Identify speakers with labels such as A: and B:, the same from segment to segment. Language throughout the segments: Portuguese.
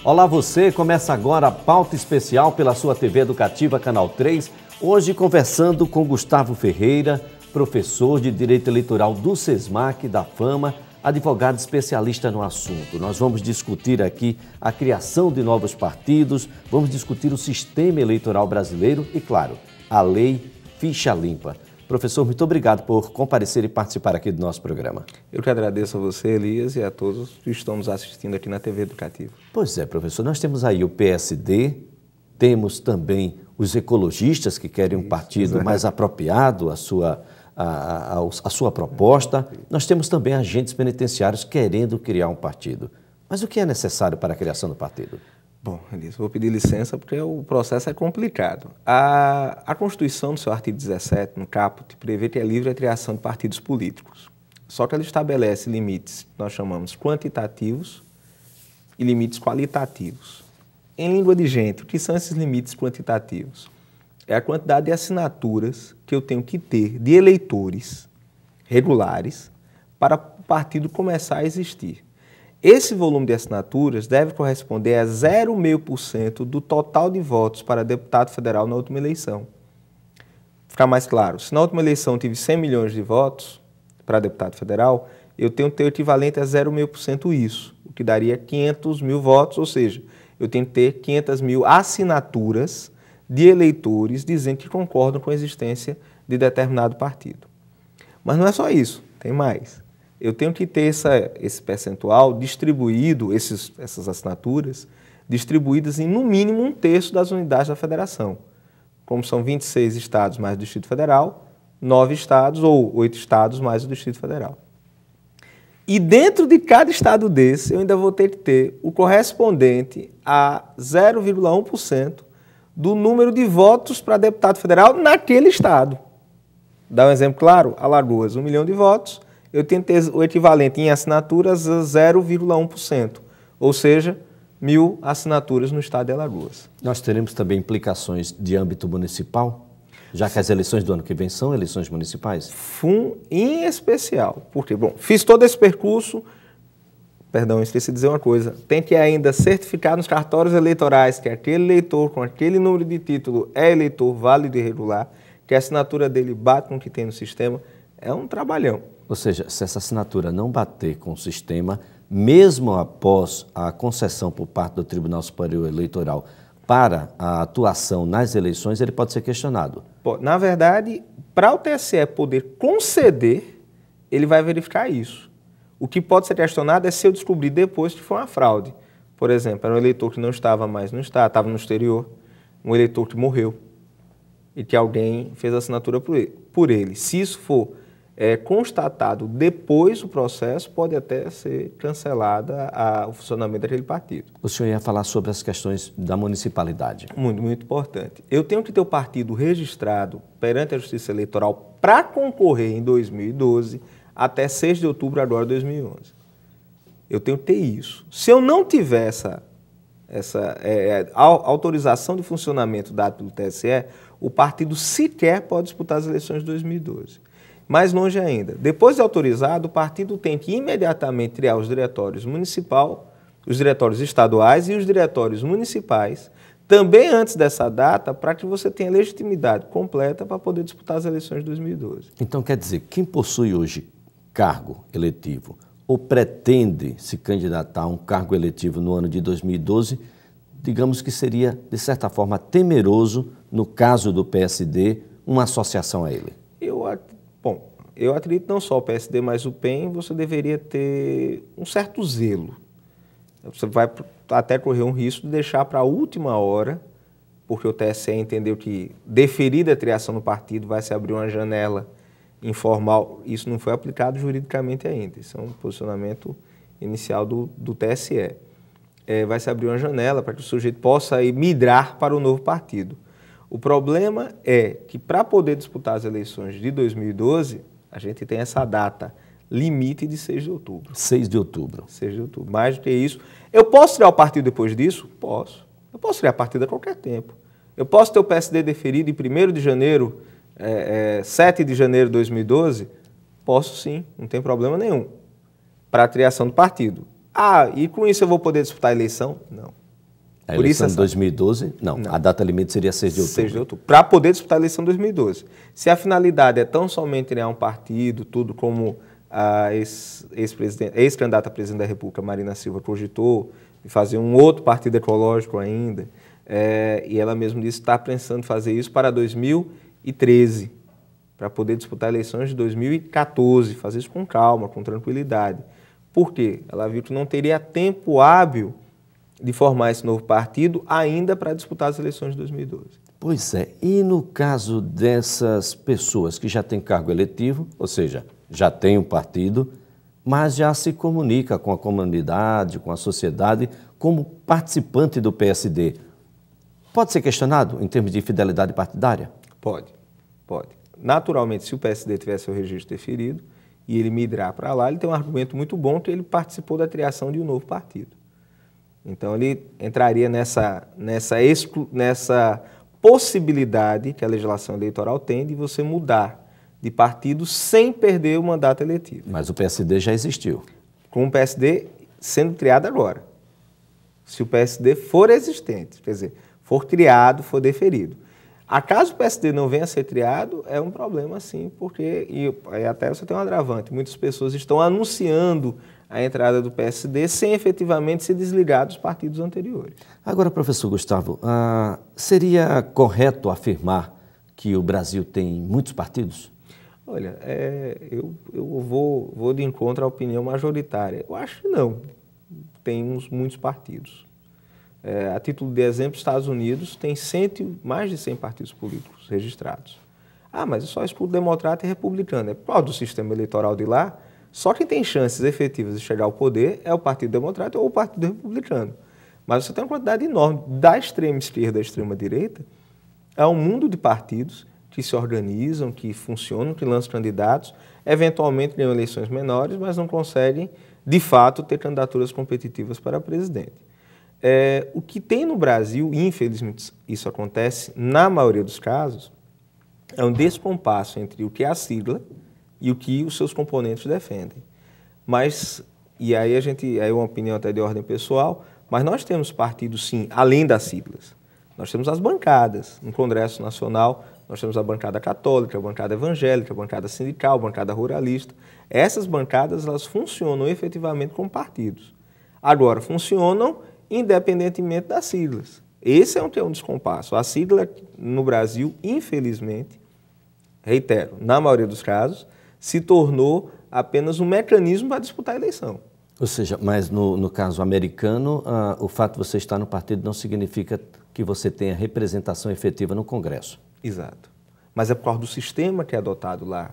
A: Olá você, começa agora a pauta especial pela sua TV Educativa Canal 3, hoje conversando com Gustavo Ferreira, professor de Direito Eleitoral do SESMAC, da Fama, advogado especialista no assunto. Nós vamos discutir aqui a criação de novos partidos, vamos discutir o sistema eleitoral brasileiro e, claro, a lei Ficha Limpa. Professor, muito obrigado por comparecer e participar aqui do nosso programa.
B: Eu que agradeço a você, Elias, e a todos que estão nos assistindo aqui na TV Educativa.
A: Pois é, professor, nós temos aí o PSD, temos também os ecologistas que querem um partido mais apropriado à sua proposta. Nós temos também agentes penitenciários querendo criar um partido. Mas o que é necessário para a criação do partido?
B: Bom, Elias, vou pedir licença porque o processo é complicado. A Constituição, no seu artigo 17, no caput, prevê que é livre a criação de partidos políticos. Só que ela estabelece limites que nós chamamos quantitativos e limites qualitativos. Em língua de gente, o que são esses limites quantitativos? É a quantidade de assinaturas que eu tenho que ter de eleitores regulares para o partido começar a existir. Esse volume de assinaturas deve corresponder a 0,5% do total de votos para deputado federal na última eleição. Ficar mais claro, se na última eleição eu tive 100 milhões de votos para deputado federal, eu tenho que ter o equivalente a 0,5% isso, o que daria 500 mil votos, ou seja, eu tenho que ter 500 mil assinaturas de eleitores dizendo que concordam com a existência de determinado partido. Mas não é só isso, tem mais. Eu tenho que ter esse percentual distribuído, essas assinaturas, distribuídas em no mínimo 1/3 das unidades da federação. Como são 26 estados mais o Distrito Federal, 9 estados ou 8 estados mais o Distrito Federal. E dentro de cada estado desse, eu ainda vou ter que ter o correspondente a 0,1% do número de votos para deputado federal naquele estado. Dá um exemplo claro, Alagoas, 1 milhão de votos, eu tenho que ter o equivalente em assinaturas a 0,1%, ou seja, 1.000 assinaturas no estado de Alagoas.
A: Nós teremos também implicações de âmbito municipal, já que as eleições do ano que vem são eleições municipais?
B: Em especial, porque, bom, fiz todo esse percurso, perdão, esqueci de dizer uma coisa, tem que ainda certificar nos cartórios eleitorais que aquele eleitor com aquele número de título é eleitor válido e regular, que a assinatura dele bate com o que tem no sistema, é um trabalhão.
A: Ou seja, se essa assinatura não bater com o sistema, mesmo após a concessão por parte do Tribunal Superior Eleitoral para a atuação nas eleições, ele pode ser questionado.
B: Na verdade, para o TSE poder conceder, ele vai verificar isso. O que pode ser questionado é se eu descobrir depois que foi uma fraude. Por exemplo, era um eleitor que não estava mais no estado, estava no exterior, um eleitor que morreu e que alguém fez a assinatura por ele. Se isso for constatado depois do processo, pode até ser cancelada o funcionamento daquele partido.
A: O senhor ia falar sobre as questões da municipalidade.
B: Muito, muito importante. Eu tenho que ter o partido registrado perante a Justiça Eleitoral para concorrer em 2012 até 6 de outubro agora de 2011. Eu tenho que ter isso. Se eu não tiver essa autorização de funcionamento dada pelo TSE, o partido sequer pode disputar as eleições de 2012. Mais longe ainda, depois de autorizado, o partido tem que imediatamente criar os diretórios municipal, os diretórios estaduais e os diretórios municipais, também antes dessa data, para que você tenha legitimidade completa para poder disputar as eleições de 2012.
A: Então, quer dizer, quem possui hoje cargo eletivo ou pretende se candidatar a um cargo eletivo no ano de 2012, digamos que seria, de certa forma, temeroso, no caso do PSD, uma associação a ele.
B: Eu acredito não só o PSD, mas o PEN, você deveria ter um certo zelo. Você vai até correr um risco de deixar para a última hora, porque o TSE entendeu que, deferida a criação do partido, vai se abrir uma janela informal. Isso não foi aplicado juridicamente ainda. Isso é um posicionamento inicial do TSE. Vai se abrir uma janela para que o sujeito possa migrar para o novo partido. O problema é que, para poder disputar as eleições de 2012, a gente tem essa data limite de 6 de outubro.
A: 6 de outubro.
B: 6 de outubro. Mais do que isso. Eu posso criar o partido depois disso? Posso. Eu posso criar partido a qualquer tempo. Eu posso ter o PSD deferido em 1º de janeiro, 7 de janeiro de 2012? Posso sim, não tem problema nenhum. Para a criação do partido. E com isso eu vou poder disputar a eleição? Não.
A: A eleição de 2012, não, a data limite seria 6 de outubro.
B: 6 de outubro, para poder disputar a eleição de 2012. Se a finalidade é tão somente criar um partido, tudo como a ex-candidata a presidente da República, Marina Silva, cogitou, de fazer um outro partido ecológico ainda, e ela mesma disse que está pensando em fazer isso para 2013, para poder disputar eleições de 2014, fazer isso com calma, com tranquilidade. Por quê? Ela viu que não teria tempo hábil de formar esse novo partido ainda para disputar as eleições de 2012.
A: Pois é, e no caso dessas pessoas que já têm cargo eletivo, ou seja, já têm um partido, mas já se comunica com a comunidade, com a sociedade, como participante do PSD, pode ser questionado em termos de fidelidade partidária?
B: Pode. Naturalmente, se o PSD tivesse seu registro deferido e ele migrar para lá, ele tem um argumento muito bom que ele participou da criação de um novo partido. Então, ele entraria nessa possibilidade que a legislação eleitoral tem de você mudar de partido sem perder o mandato eletivo.
A: Mas o PSD já existiu.
B: Com o PSD sendo criado agora. Se o PSD for existente, quer dizer, for criado, for deferido. Acaso o PSD não venha a ser criado, é um problema sim, porque, e até você tem um agravante, muitas pessoas estão anunciando a entrada do PSD sem efetivamente se desligar dos partidos anteriores.
A: Agora, professor Gustavo, seria correto afirmar que o Brasil tem muitos partidos?
B: Olha, eu vou de encontro à opinião majoritária. Eu acho que não. Tem muitos partidos. A título de exemplo, Estados Unidos tem mais de 100 partidos políticos registrados. Mas eu só escuto democrata e republicano. É por causa do sistema eleitoral de lá. Só quem tem chances efetivas de chegar ao poder é o Partido Democrata ou o Partido Republicano. Mas você tem uma quantidade enorme, da extrema esquerda à extrema direita, há um mundo de partidos que se organizam, que funcionam, que lançam candidatos, eventualmente ganham eleições menores, mas não conseguem, de fato, ter candidaturas competitivas para presidente. O que tem no Brasil, e infelizmente isso acontece na maioria dos casos, é um descompasso entre o que é a sigla e o que os seus componentes defendem. Mas, e aí é uma opinião até de ordem pessoal, mas nós temos partidos sim, além das siglas. Nós temos as bancadas. No Congresso Nacional, nós temos a bancada católica, a bancada evangélica, a bancada sindical, a bancada ruralista. Essas bancadas, elas funcionam efetivamente como partidos. Agora, funcionam independentemente das siglas. Esse é um descompasso. A sigla no Brasil, infelizmente, reitero, na maioria dos casos, se tornou apenas um mecanismo para disputar a eleição.
A: Ou seja, mas no caso americano, o fato de você estar no partido não significa que você tenha representação efetiva no Congresso.
B: Exato. Mas é por causa do sistema que é adotado lá,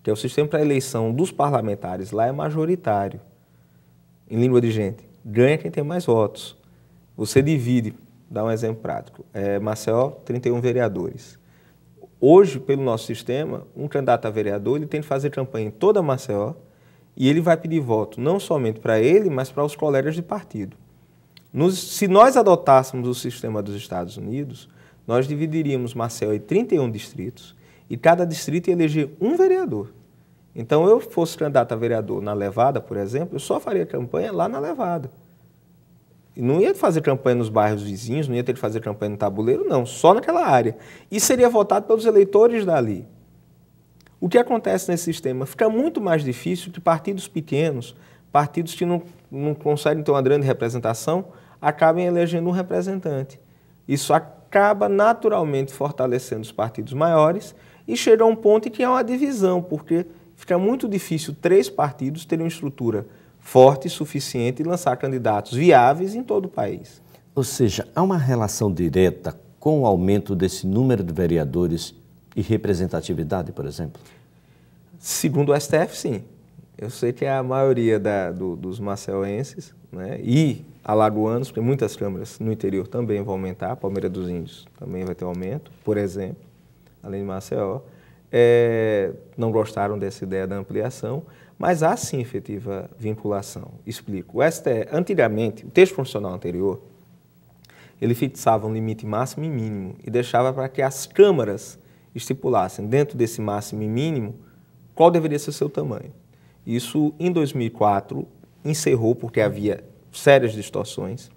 B: que é o sistema para a eleição dos parlamentares lá é majoritário. Em língua de gente, ganha quem tem mais votos. Você divide, dá um exemplo prático, Maceió, 31 vereadores. Hoje, pelo nosso sistema, um candidato a vereador ele tem que fazer campanha em toda Maceió e ele vai pedir voto não somente para ele, mas para os colegas de partido. Se nós adotássemos o sistema dos Estados Unidos, nós dividiríamos Maceió em 31 distritos e cada distrito ia eleger um vereador. Então, eu fosse candidato a vereador na Levada, por exemplo, eu só faria campanha lá na Levada. E não ia fazer campanha nos bairros vizinhos, não ia ter que fazer campanha no tabuleiro, não, só naquela área. E seria votado pelos eleitores dali. O que acontece nesse sistema? Fica muito mais difícil que partidos pequenos, partidos que não conseguem ter uma grande representação, acabem elegendo um representante. Isso acaba naturalmente fortalecendo os partidos maiores e chega a um ponto em que é uma divisão, porque fica muito difícil 3 partidos terem uma estrutura forte e suficiente e lançar candidatos viáveis em todo o país.
A: Ou seja, há uma relação direta com o aumento desse número de vereadores e representatividade, por exemplo?
B: Segundo o STF, sim. Eu sei que a maioria dos maceioenses, né, e alagoanos, porque muitas câmaras no interior também vão aumentar, a Palmeira dos Índios também vai ter aumento, por exemplo, além de Maceió, não gostaram dessa ideia da ampliação, mas há sim efetiva vinculação. Explico. O STF, antigamente, o texto constitucional anterior, ele fixava um limite máximo e mínimo e deixava para que as câmaras estipulassem, dentro desse máximo e mínimo, qual deveria ser o seu tamanho. Isso, em 2004, encerrou porque havia sérias distorções.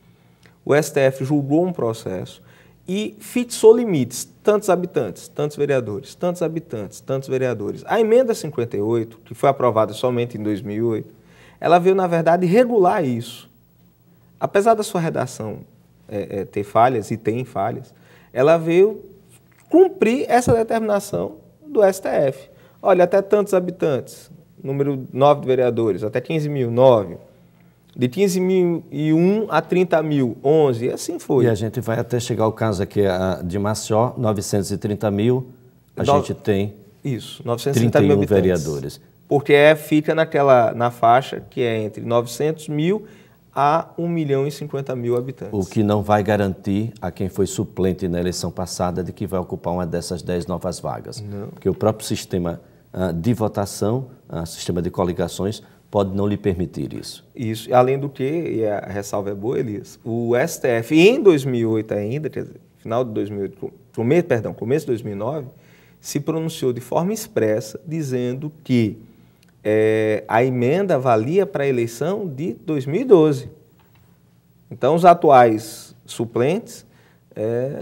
B: o STF julgou um processo e fixou limites, tantos habitantes, tantos vereadores, tantos habitantes, tantos vereadores. A emenda 58, que foi aprovada somente em 2008, ela veio, na verdade, regular isso. Apesar da sua redação ter falhas, e tem falhas, ela veio cumprir essa determinação do STF. Olha, até tantos habitantes, número 9 de vereadores, até 15 mil, 9. De 15.001 a 30.000, 11, e assim foi.
A: E a gente vai até chegar ao caso aqui de Maceió, 930 mil, gente tem
B: isso, 930 mil habitantes,
A: vereadores.
B: Porque fica na faixa que é entre 900 mil a 1.050.000 habitantes.
A: O que não vai garantir a quem foi suplente na eleição passada de que vai ocupar uma dessas 10 novas vagas.
B: Não.
A: Porque o próprio sistema de votação, sistema de coligações, pode não lhe permitir isso.
B: Isso, além do que, e a ressalva é boa, Elias, o STF, em 2008 ainda, quer dizer, final de 2008, começo de 2009, se pronunciou de forma expressa, dizendo que a emenda valia para a eleição de 2012. Então, os atuais suplentes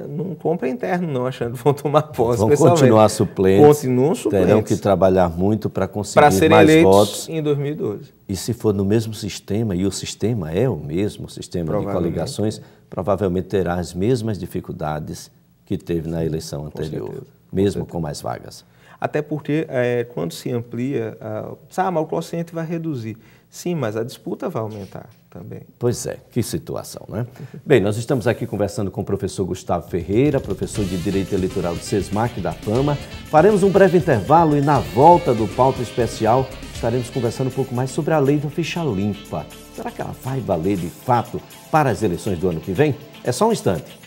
B: não compram interno, não, achando que vão tomar posse.
A: Vão continuar suplentes.
B: Continuam suplentes.
A: Terão que trabalhar muito para conseguir
B: para serem
A: mais
B: eleitos
A: votos
B: em 2012.
A: E se for no mesmo sistema, e o sistema é o mesmo, o sistema de coligações, provavelmente terá as mesmas dificuldades que teve na eleição anterior, mesmo com mais vagas.
B: Até porque, quando se amplia, mas o quociente vai reduzir. Sim, mas a disputa vai aumentar também.
A: Pois é, que situação, né? Bem, nós estamos aqui conversando com o professor Gustavo Ferreira, professor de Direito Eleitoral do SESMAC da Fama. Faremos um breve intervalo e na volta do Pauta Especial estaremos conversando um pouco mais sobre a lei da ficha limpa. Será que ela vai valer de fato para as eleições do ano que vem? É só um instante.